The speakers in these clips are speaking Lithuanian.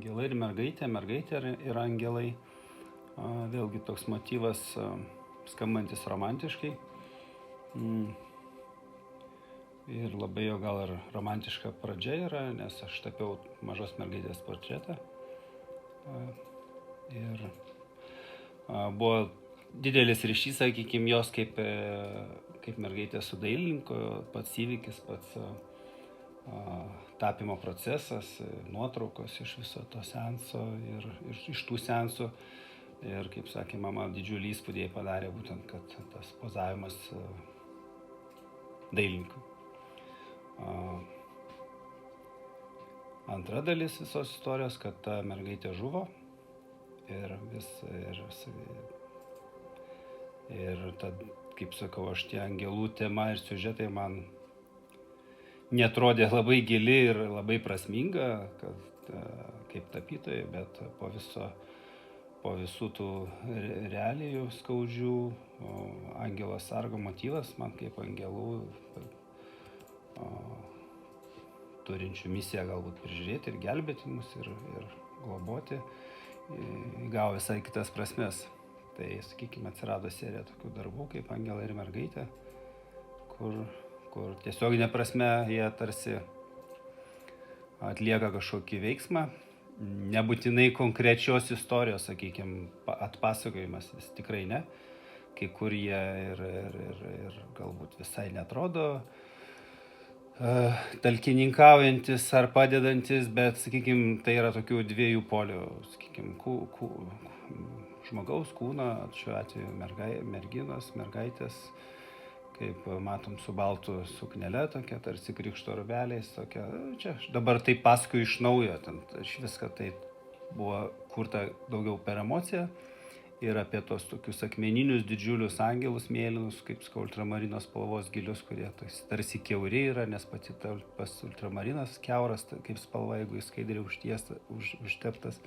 Angelai ir mergaitė, mergaitė ir angelai. Vėlgi toks motyvas skambantis romantiškai. Ir labai jo gal ir romantiška pradžia yra, nes aš tapiau mažos mergaitės portretą. Ir buvo didelis ryšys, sakykime, jos kaip mergaitė su dailininku, pats įvykis, pats tapimo procesas, nuotraukos iš viso to seanso ir iš tų seansų. Ir, kaip sakė mama, didžiulį įspūdį padarė būtent, kad tas pozavimas dailininkui. Antra dalis visos istorijos, kad ta mergaitė žuvo ir tad, kaip sakau, aš tie angelų tema ir siužetai man netrodė labai gili ir labai prasminga, kad kaip tapytojai, bet po visų tų realijų skaudžių angelo sargo motyvas man kaip angelų turinčių misiją galbūt prižiūrėti ir gelbėti mus ir globoti, įgavo visai kitas prasmes. Tai, sakykime, atsirado serija tokių darbų kaip Angelai ir mergaitė, kur tiesioginė prasme jie tarsi atlieka kažkokį veiksmą, nebūtinai konkrečios istorijos, sakykime, atpasakojimas, vis tikrai ne, kai kur jie ir galbūt visai netrodo talkininkaujantis ar padedantis, bet, sakykime, tai yra tokių dviejų polių, sakykime, žmogaus kūno, šiuo atveju merginos, mergaitės, kaip matom, su baltu suknele, tokia tarsi krikšto rūbeliais, tokia, čia aš dabar taip pasakoju iš naujo, iš viską tai buvo kurta daugiau per emociją ir apie tos tokius akmeninius didžiulius angelus mėlynus, kaip ultramarinos spalvos gilius, kurie tarsi kiauri yra, nes pas ultramarinas kiauras, kaip spalva, jeigu jis skaidriai užteptas.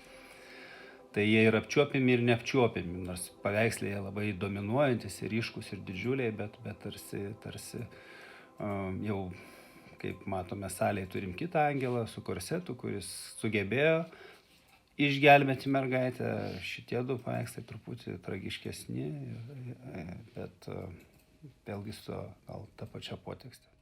Tai jie ir apčiuopiami ir neapčiuopiami, nors paveikslai jie labai dominuojantis ir ryškus ir didžiuliai, bet tarsi jau, kaip matome, salėje turim kitą angelą su korsetu, kuris sugebėjo išgelbėti mergaitę. Šitie du paveikslai truputį tragiškesni, bet vėlgi su gal ta pačia potekste.